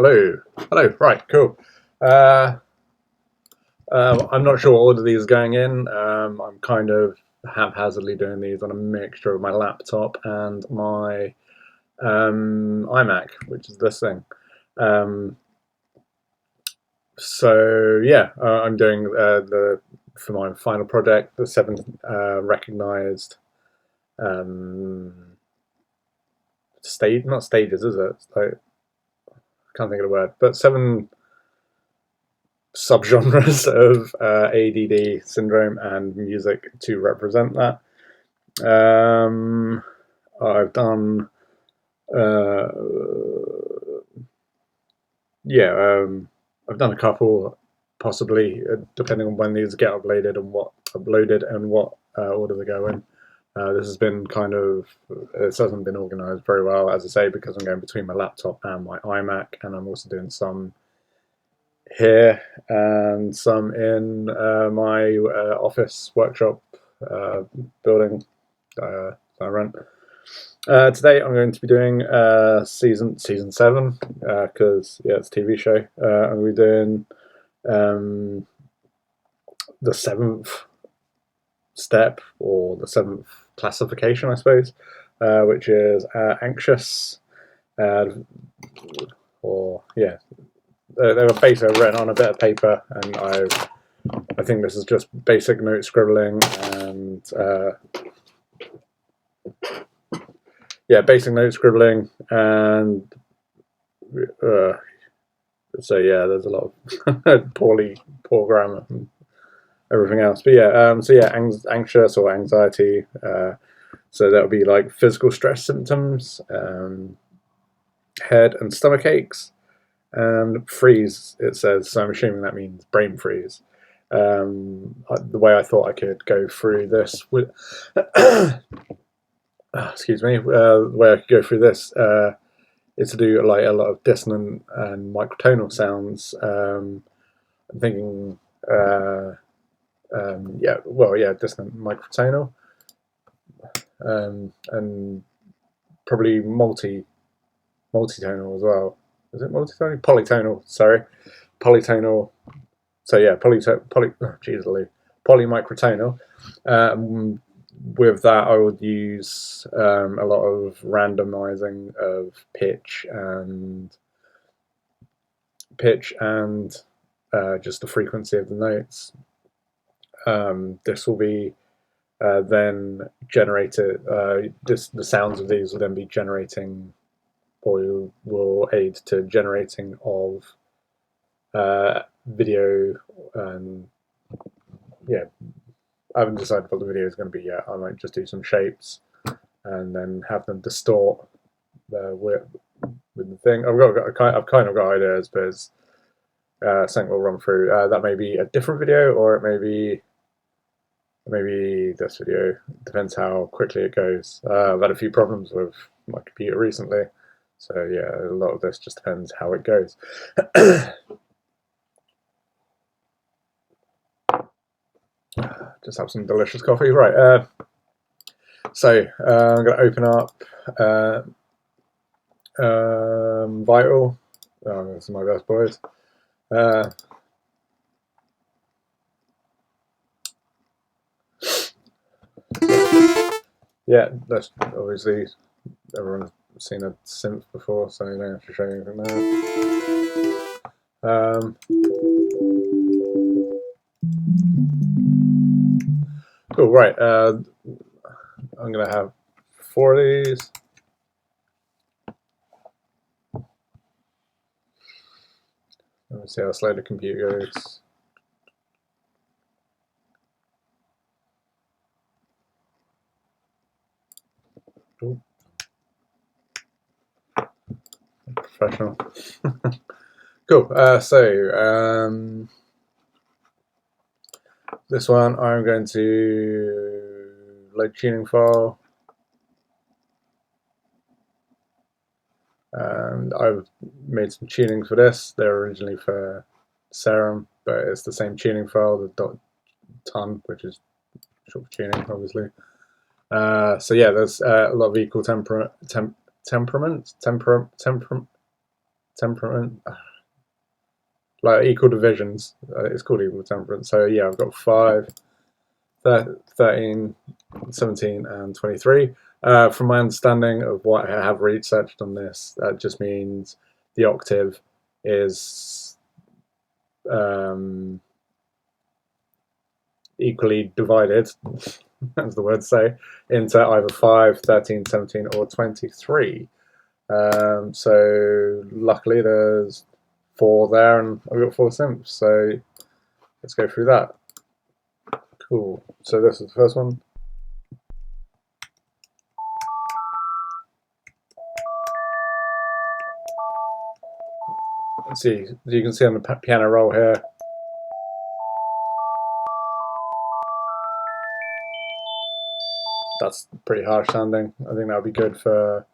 Hello. Hello. Right. Cool. Uh, I'm not sure what order these are going in. I'm kind of haphazardly doing these on a mixture of my laptop and my iMac, which is this thing. Um, so yeah, I'm doing for my final project the seven recognized um, not stages, is it? It's like, I can't think of the word, but seven subgenres of ADD syndrome and music to represent that. I've done, uh, yeah, I've done a couple, possibly depending on when these get uploaded and what order they go in. This has been this hasn't been organised very well, as I say, because I'm going between my laptop and my iMac, and I'm also doing some here and some in my office workshop building I rent. Today I'm going to be doing season 7 because it's a TV show. I'm going to be doing the 7th step, or the 7th classification, I suppose, which is anxious, or yeah. They were basically written on a bit of paper, and I think this is just basic note scribbling and basic note scribbling, and so yeah, there's a lot of poor grammar and everything else. But anxious or anxiety. So that would be like physical stress symptoms, head and stomach aches. And freeze, it says, so I'm assuming that means brain freeze. The way I thought I could go through this with, excuse me, the way I could go through this is to do like a lot of dissonant and microtonal sounds. I'm thinking, dissonant, microtonal, and probably multitonal as well. Is it multitonal? Polytonal, sorry. Polytonal. So yeah, polymicrotonal. With that, I would use a lot of randomizing of pitch and just the frequency of the notes. This will be then generated. The sounds of these will then be generating, or will aid to generating of video. And yeah, I haven't decided what the video is going to be yet. I might just do some shapes and then have them distort with the thing. I've kind of got ideas, but it's something we'll run through. That may be a different video, or it may be this video. Depends how quickly it goes. I've had a few problems with my computer recently, so yeah, a lot of this just depends how it goes. Just have some delicious coffee. Right, so I'm going to open up Vital. Oh, this is my best boys. Yeah, that's obviously, everyone's seen a synth before, so you don't have to show anything there. Cool, right. I'm going to have 4 of these. Let me see how slow the computer goes. Ooh. Professional. Cool. This one I'm going to load tuning file, and I've made some tunings for this. They're originally for Serum, but it's the same tuning file, the .ton, which is short for tuning, obviously. So yeah, there's a lot of equal temperaments temperament, like equal divisions. It's called equal temperament. So yeah, I've got 5, 13, 17, and 23. From my understanding of what I have researched on this, that just means the octave is equally divided, as the words say, into either 5, 13, 17, or 23. So luckily there's 4 there, and I've got 4 simps. So let's go through that. Cool. So this is the first one. Let's see. You can see on the piano roll here. That's pretty harsh sounding. I think that would be good for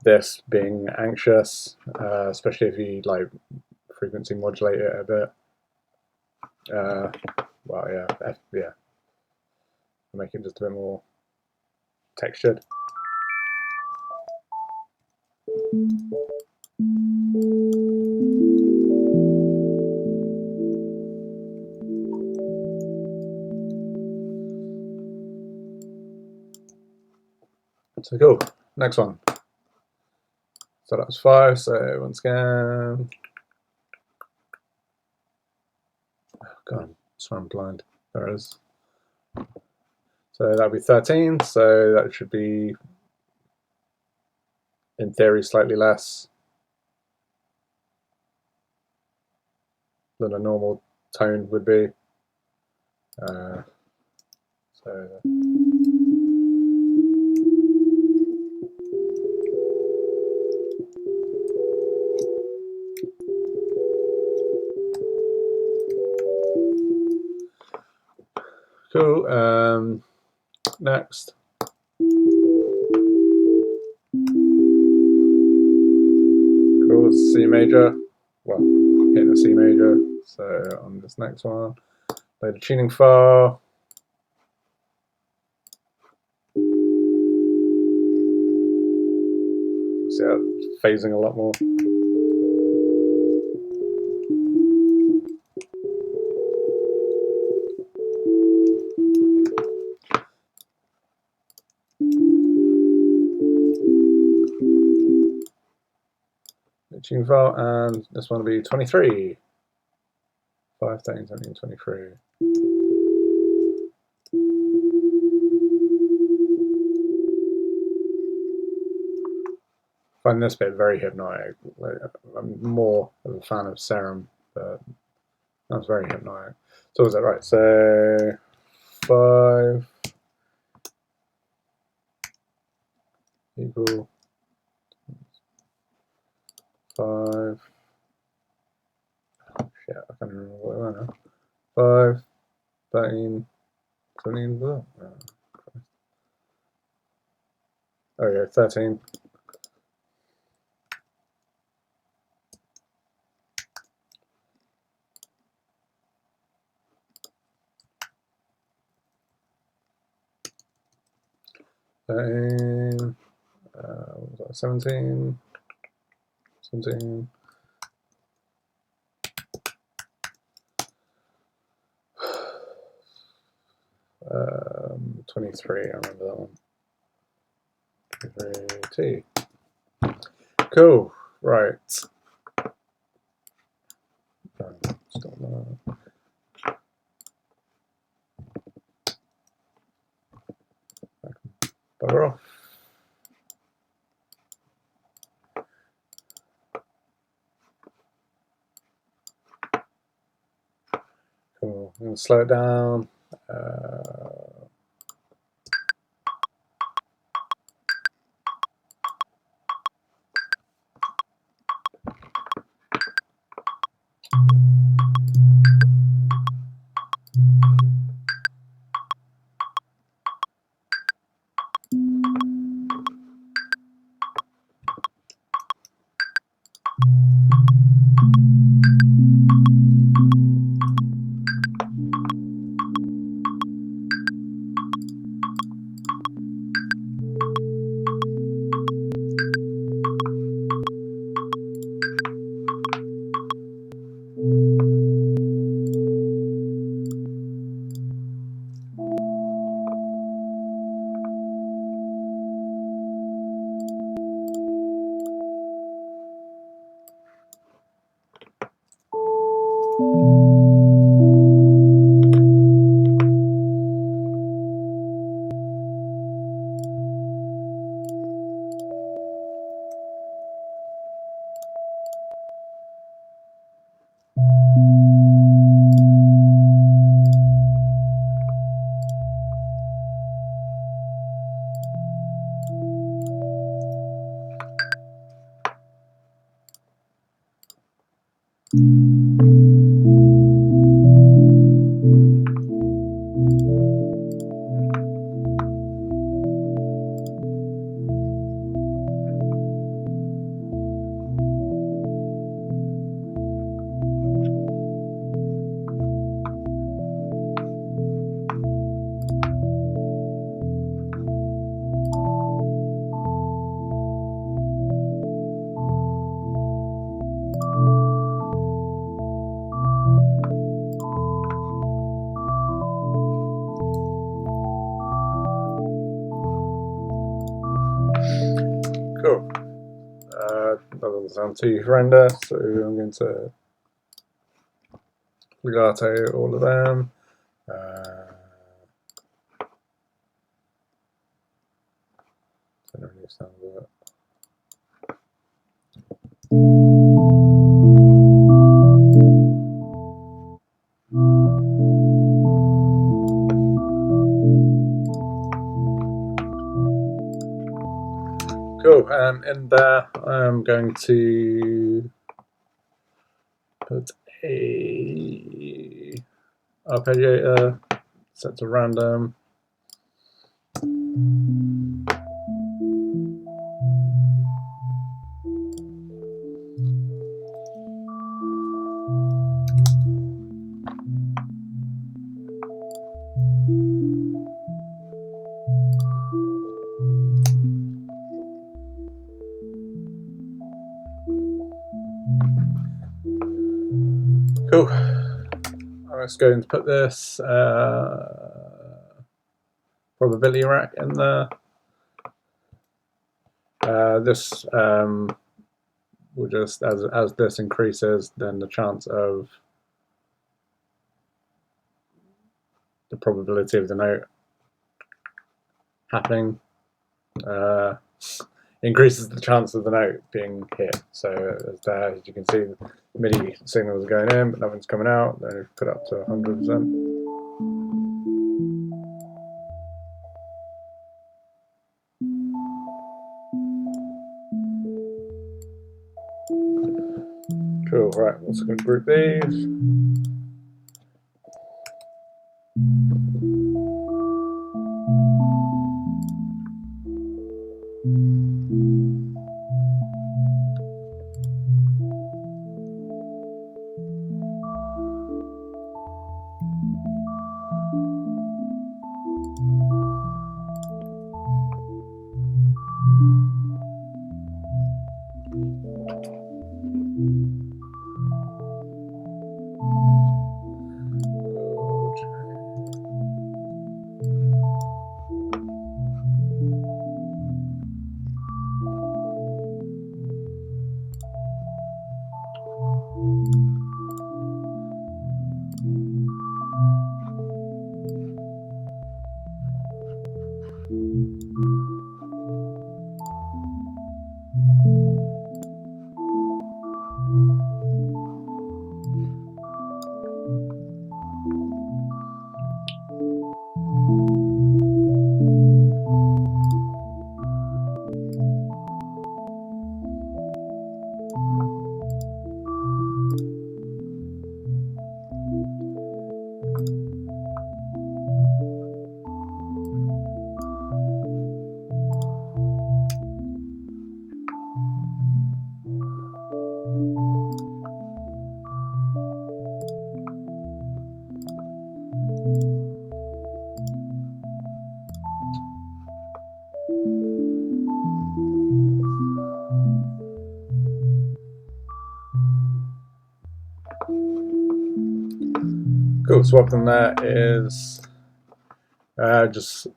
this being anxious, especially if you like frequency modulate it a bit. Well, yeah, make it just a bit more textured. So cool. Next one. So that was 5. So once again, oh god, I'm sorry, I'm blind. There it is. So that'll be 13. So that should be, in theory, slightly less than a normal tone would be. So cool. Next. Cool, C major. Well, hitting a C major. So on this next one, play the tuning file. See how it's phasing a lot more. Tuning file, and this one will be 23. 5, 13, 17, 23. I find this bit very hypnotic. I'm more of a fan of Serum, but that's very hypnotic. So was that right? So 5 equal 5. Oh, shit, I can't remember what I went now. 5, 13, 17. Oh, yeah, 13. What was that? 17. 17. 23, I remember that one. 23 T. Cool, right. Stop that. Bugger off. Cool, I'm going to slow it down. Cool. That doesn't sound too horrendous, so I'm going to legato all of them. Don't really sound good. Cool, and in there I'm going to put a arpeggiator set to random. Cool. I'm just going to put this probability rack in there. This will just, as this increases, then the chance of the probability of the note happening increases the chance of the note being hit. So as you can see, the MIDI signals are going in, but nothing's coming out. Then if you put it up to 100%. Cool, right, I'm also going to group these. Cool, so what I've done there is just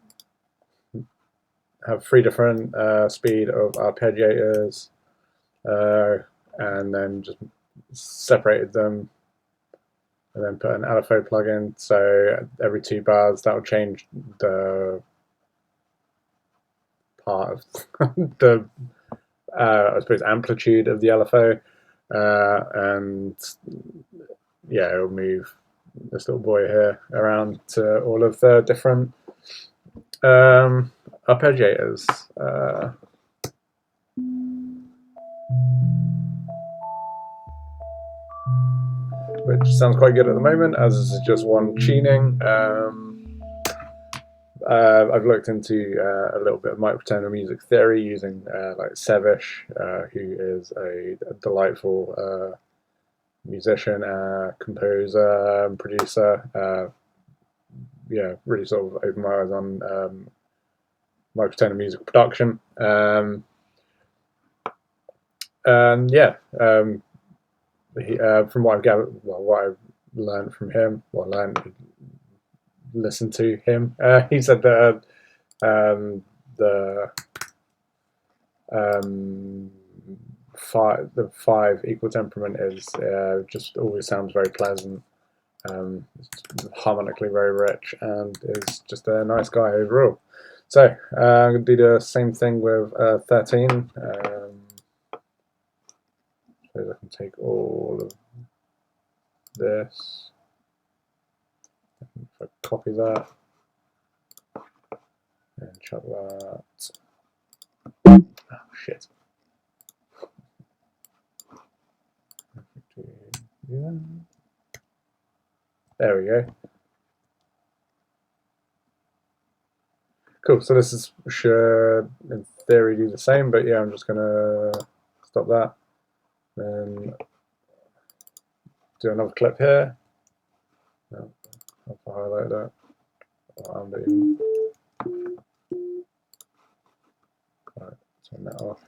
have 3 different speed of arpeggiators and then just separated them and then put an LFO plugin. So every 2 bars that will change the part of the I suppose amplitude of the LFO, and yeah, it'll move this little boy here around to all of the different arpeggiators. which sounds quite good at the moment, as this is just one tuning. I've looked into a little bit of microtonal music theory using like Sevish, who is a delightful musician, composer, producer. Yeah, really sort of opened my eyes on microtonal music production. And yeah, from what I've gathered, well, what I've learned from him, listened to him, he said that the five equal temperament is just always sounds very pleasant. It's harmonically very rich and is just a nice guy overall. So I'm going to do the same thing with 13. So I can take all of this. If I copy that and chuck that. Oh shit. There we go. Cool, so this should in theory do the same, but yeah, I'm just gonna stop that. Then do another clip here. No, I'll highlight that. Right, turn that off.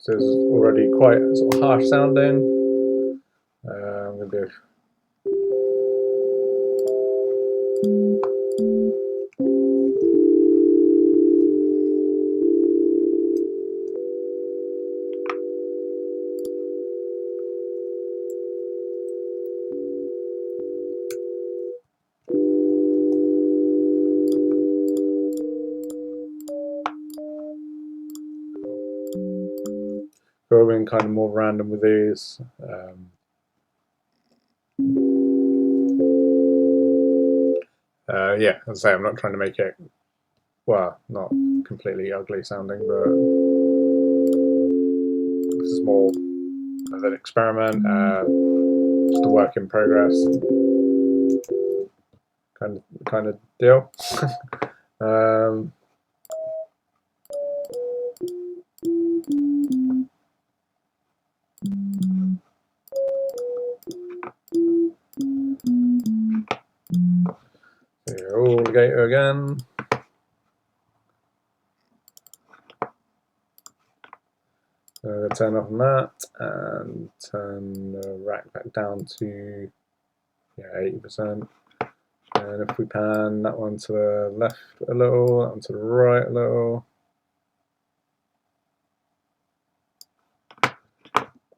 So it's already quite sort of harsh sounding. I'm going to do going kind of more random with these. Yeah, as I say, I'm not trying to make it, well, not completely ugly sounding, but this is more of an experiment, just a work in progress kind of deal. All gator again. I'm going to turn off on that and turn the rack back down to 80%. And if we pan that one to the left a little, that one to the right a little,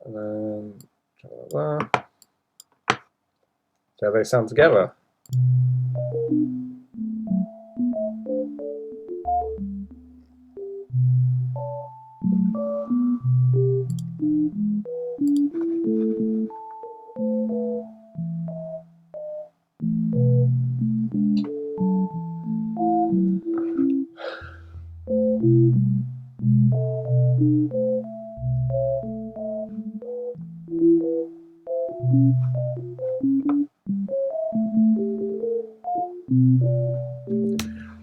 and then like that. So they sound together.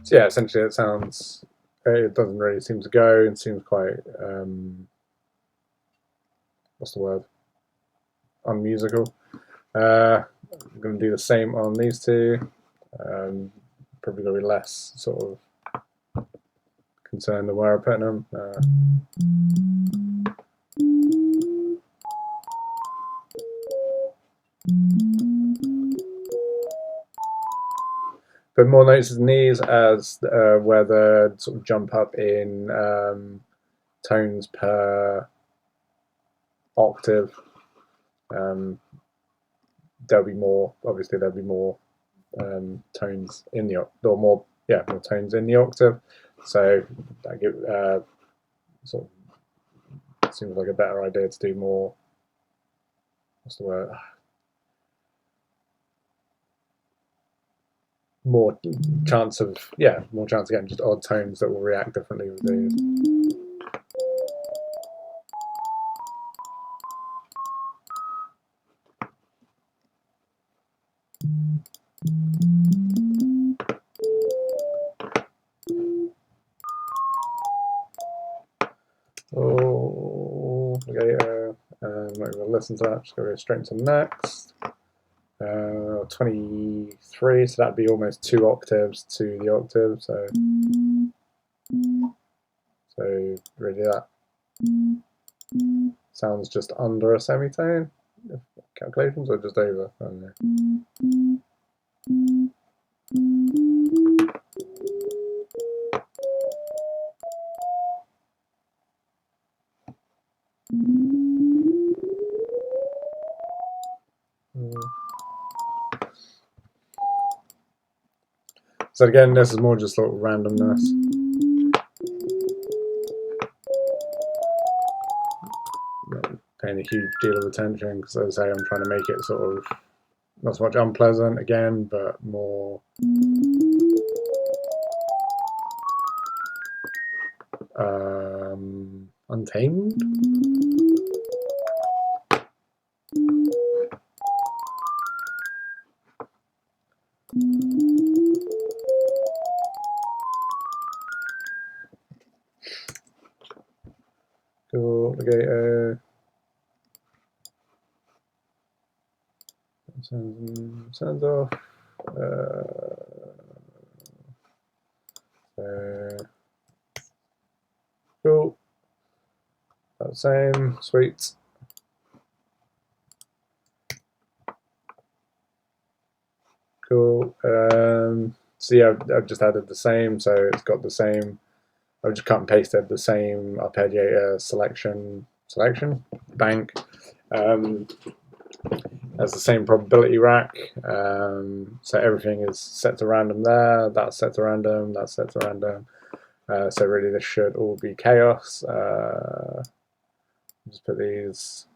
So yeah, essentially it sounds, it doesn't really seem to go, it seems quite, what's the word, unmusical. I'm going to do the same on these two, probably going to be less sort of concerned with where I'm putting them. But more notes than these as where the sort of jump up in tones per octave. There'll be more. Obviously, there'll be more tones in the more tones in the octave. So that give sort of seems like a better idea to do more what's the word? More chance of getting just odd tones that will react differently with these. Oh, okay. I'm not going to listen to that. Just go straight to next. 23, so that'd be almost 2 octaves to the octave. So really that sounds just under a semitone. Calculations or just over? I don't know. So again, this is more just sort of randomness. Not paying a huge deal of attention because, as I say, I'm trying to make it sort of not so much unpleasant again, but more untamed. Cool. Okay. Sounds off. Cool. About the same. Sweet. Cool. So yeah, I've just added the same. So it's got the same. I've just cut and pasted the same arpeggiator selection bank. Has the same probability rack. So everything is set to random there. That's set to random. That's set to random. So really, this should all be chaos. Just put these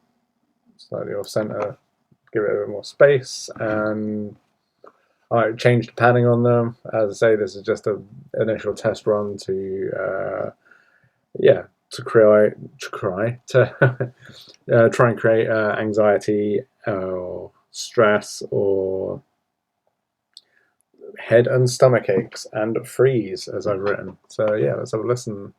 slightly off center. Give it a bit more space and. I changed the padding on them. As I say, this is just an initial test run to try and create anxiety or stress or head and stomach aches and freeze, as I've written. So yeah, let's have a listen.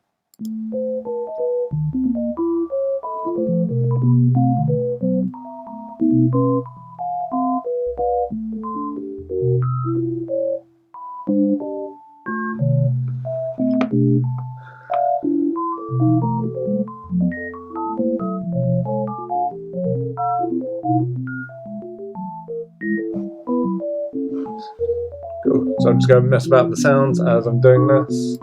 Cool. So I'm just going to mess about the sounds as I'm doing this.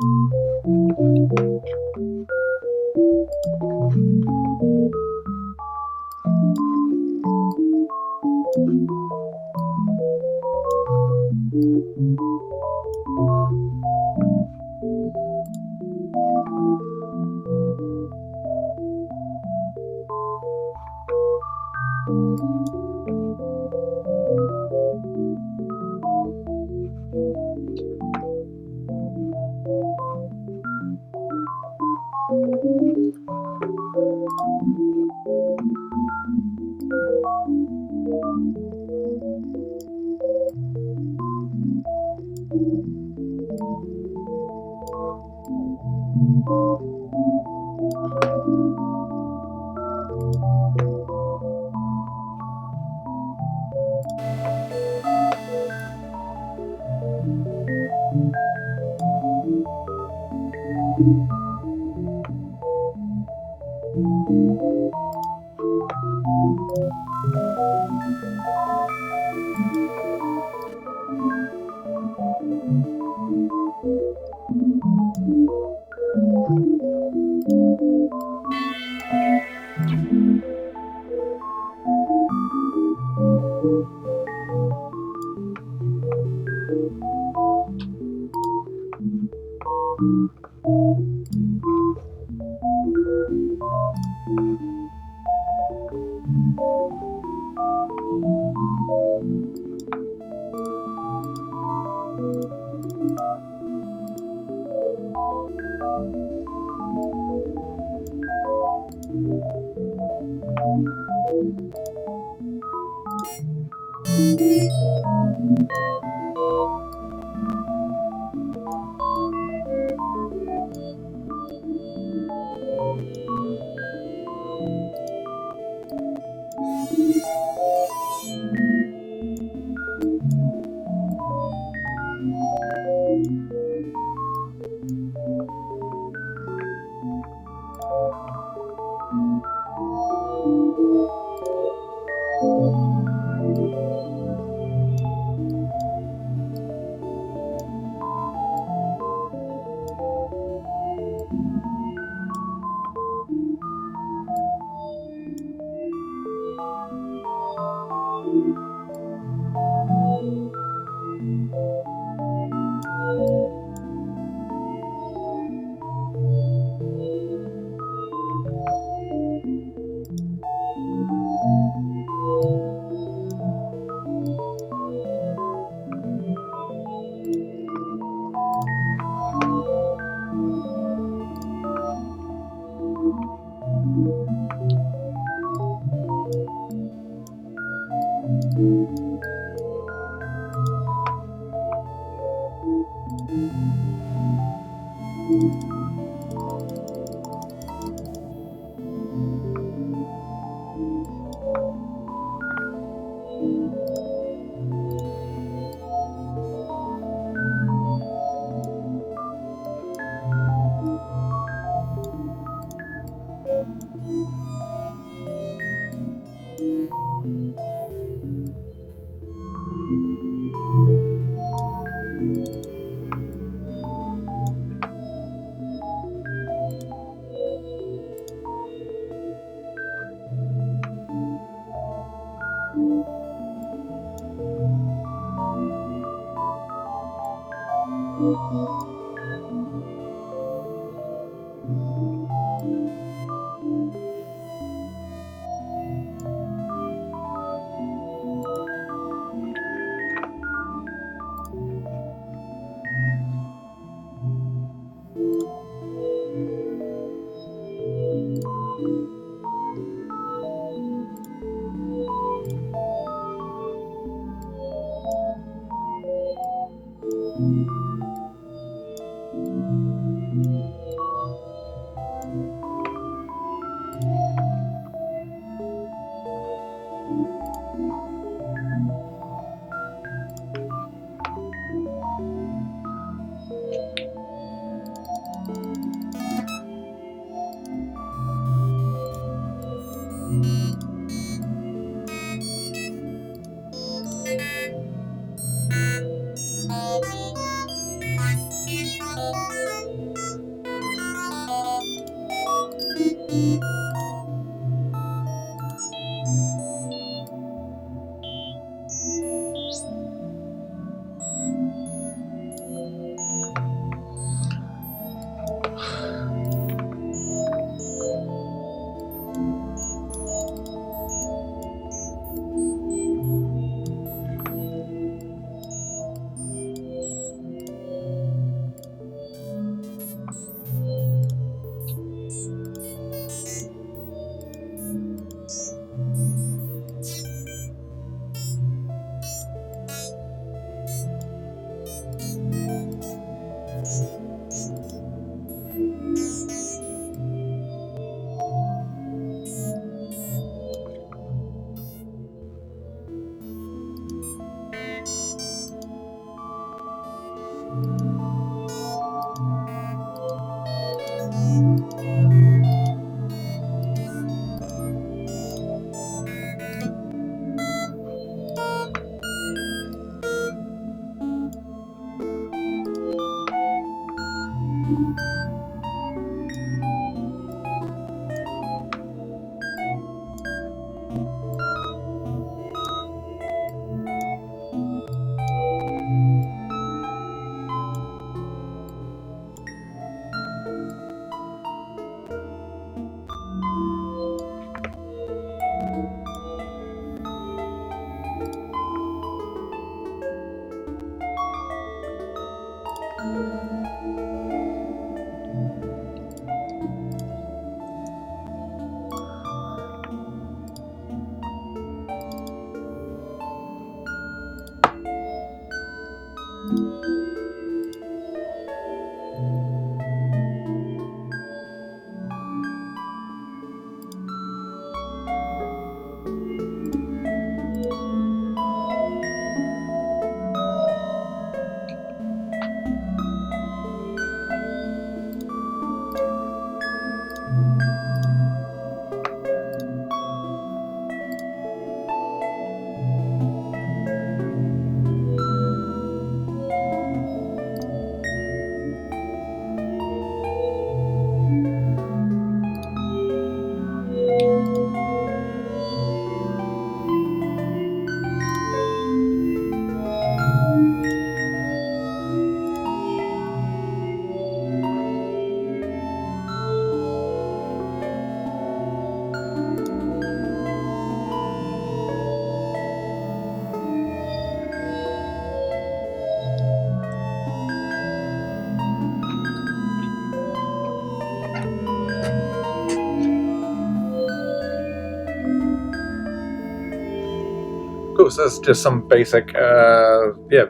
cool. So that's just some basic,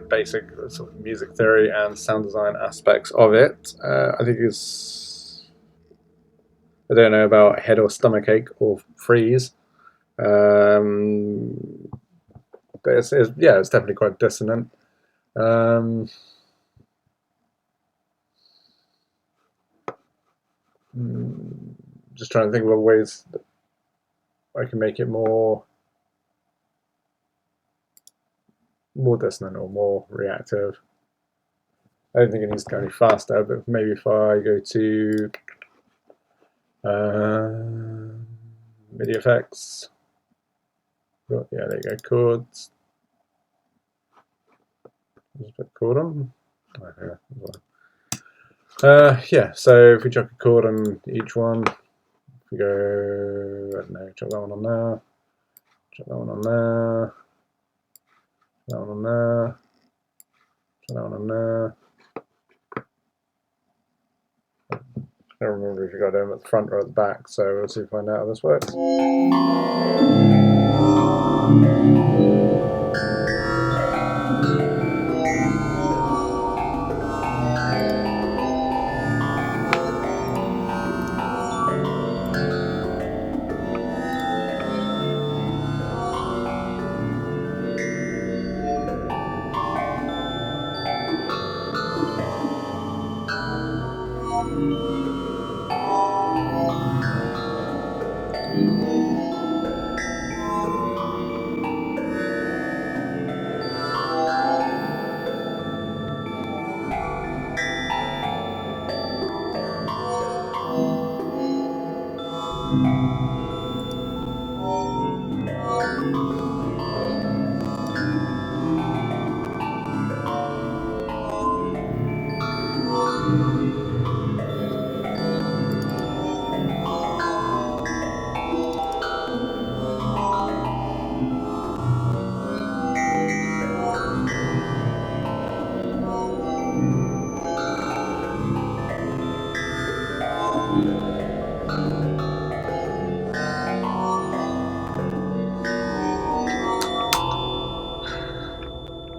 basic sort of music theory and sound design aspects of it. I think I don't know about head or stomach ache or freeze, um, but it's definitely quite dissonant. Um, just trying to think of ways that I can make it more dissonant or more reactive. I don't think it needs to go any faster, but maybe if I go to MIDI effects, oh, yeah, there you go, chords. Just put chord on. Yeah, so if we chuck a chord on each one, if we go, I don't know, chuck that one on there, chuck that one on there, that one on there, chuck that one on there. I don't remember if you got them at the front or at the back, so we'll see if we find out how this works.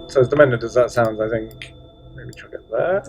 So as demented as that sounds, I think maybe chuck it there.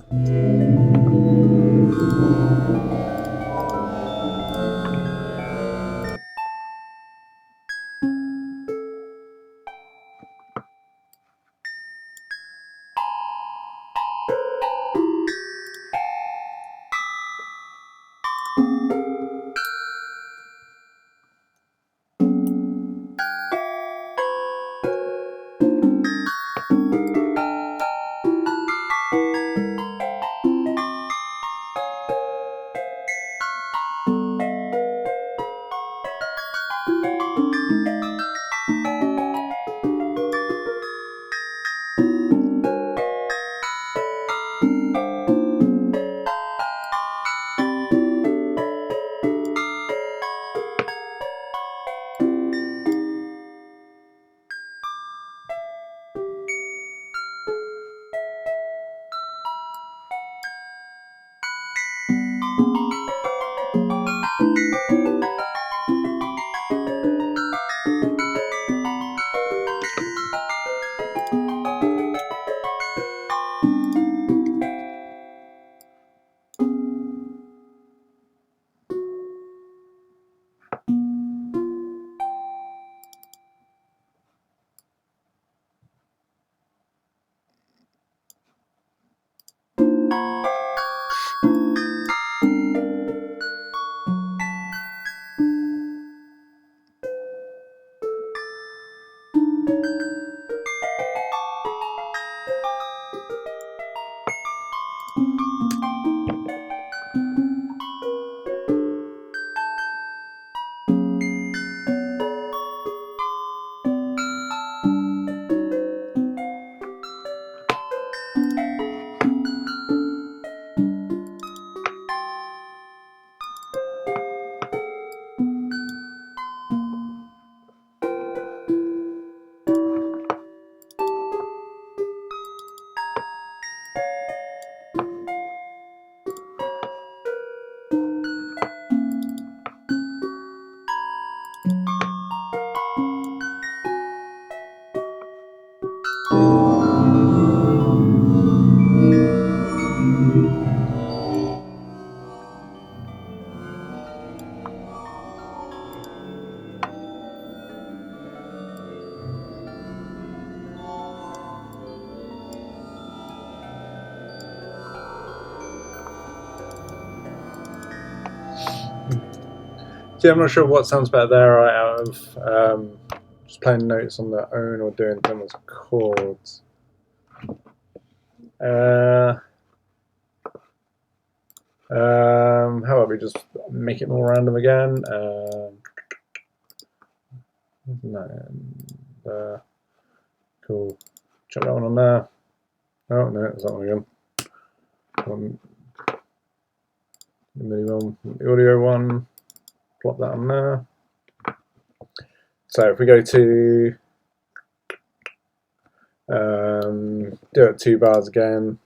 See, I'm not sure what sounds better there, right, out of just playing notes on their own or doing them as chords. How about we just make it more random again? No, cool. Check that one on there. Oh no, it's that one again. The audio one. Plop that on there. So if we go to do it 2 bars again,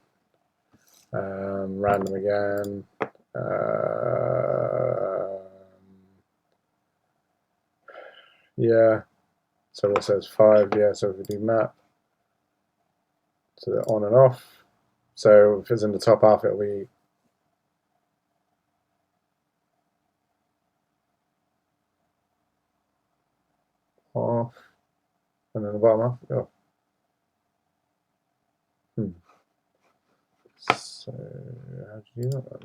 random again. Yeah, so what says 5? Yeah, so if we do map to the on and off, so if it's in the top half, it'll be off, and then the bottom half. Oh. So how do you do that then?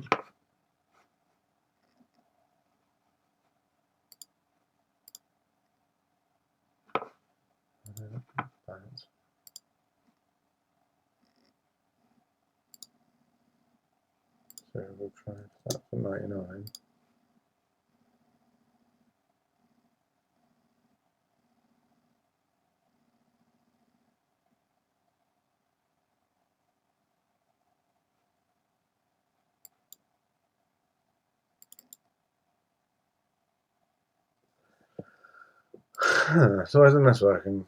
So we'll try that for 99. So why isn't this working?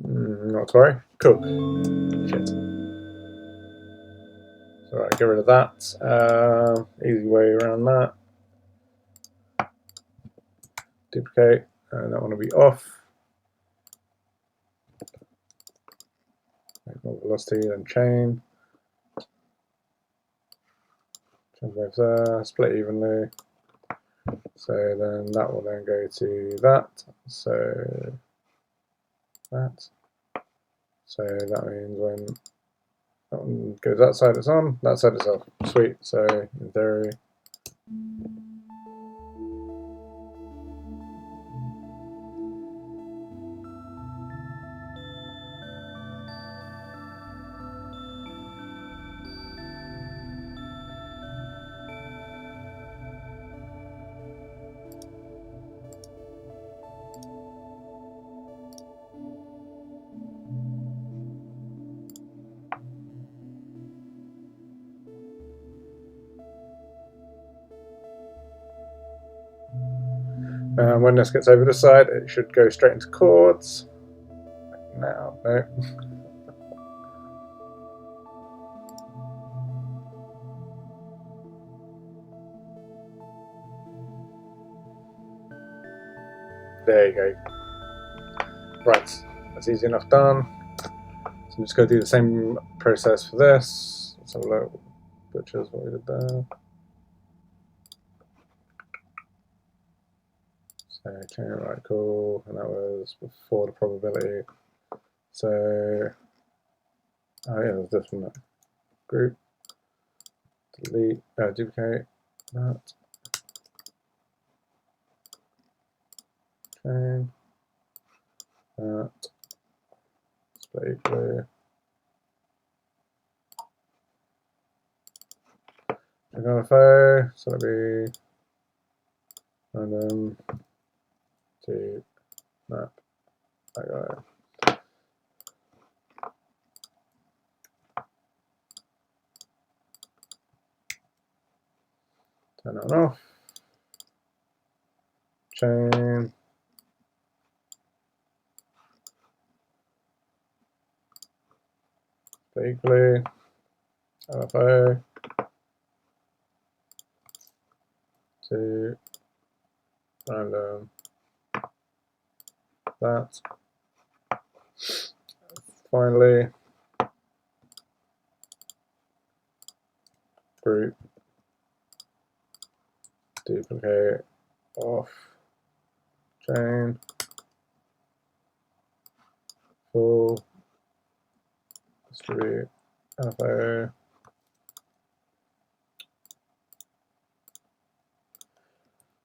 Not to worry. Cool. Shit. So right, get rid of that. Easy way around that. Duplicate. That one will be off. Make more velocity, then chain. Change both there. Split evenly. So then that will then go to that. So that. So that means when that one goes that side it's on, that side it's off. Sweet. So in theory. When this gets over this side, it should go straight into chords. Now, no. There you go. Right, that's easy enough done. So I'm just going to do the same process for this. Let's have a look. Butchers, what we did there. So, okay, right, cool. And that was before the probability. So, oh yeah, there's this one. Group. Delete, duplicate that. Chain. That. Split equally. Check on the faux, so that'll be random to map that guy. Turn that off. Chain. Split equally. LFO. To random that. Finally, group, duplicate, off, chain, full, distribute, LFO.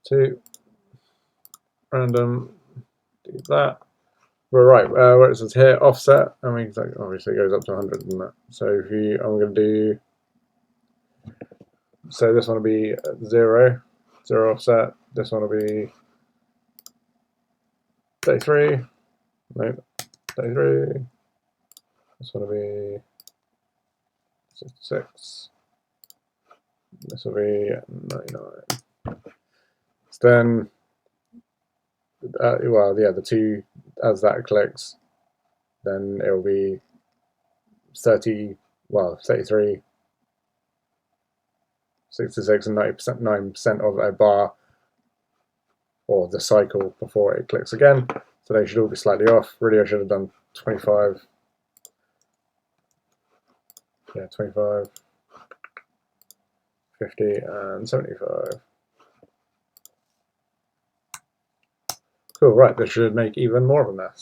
Two random, do that. We're right, where it says here offset, I mean, obviously it goes up to 100 and that. So if you, I'm going to do, so this one will be 0 offset, this one will be 33, no, 33, this one will be 66, this will be 99. So then, well, yeah, the two, as that clicks, then it will be 30, well, 33, 66 and 90%, 9% of a bar or the cycle before it clicks again. So they should all be slightly off. Really, I should have done 25. Yeah, 25, 50, and 75. Cool, right, this should make even more of a mess.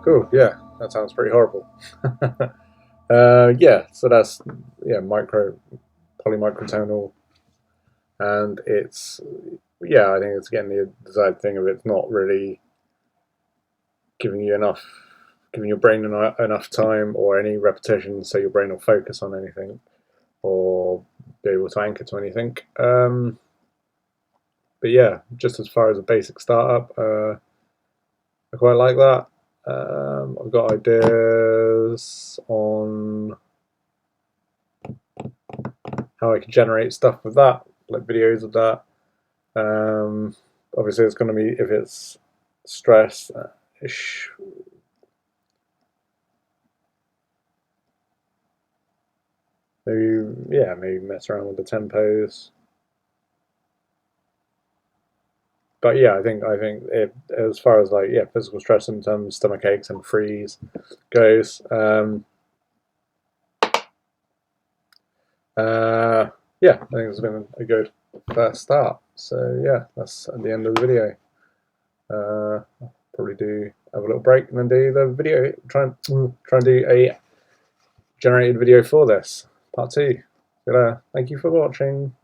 Cool, yeah, that sounds pretty horrible. Yeah, so that's, yeah, polymicrotonal, and it's, yeah, I think it's getting the desired thing of it's not really giving you enough, giving your brain enough time or any repetition so your brain will focus on anything or be able to anchor to anything. But yeah, just as far as a basic startup, I quite like that. I've got ideas on how I can generate stuff with that, like videos of that. Obviously, it's going to be, if it's stress, maybe, yeah, maybe mess around with the tempos. But yeah, I think it, as far as like, yeah, physical stress symptoms, stomach aches and freeze goes. Yeah, I think it's been a good first start. So yeah, that's at the end of the video. I'll probably have a little break and then do the video. Try and do a generated video for this part 2. Thank you for watching.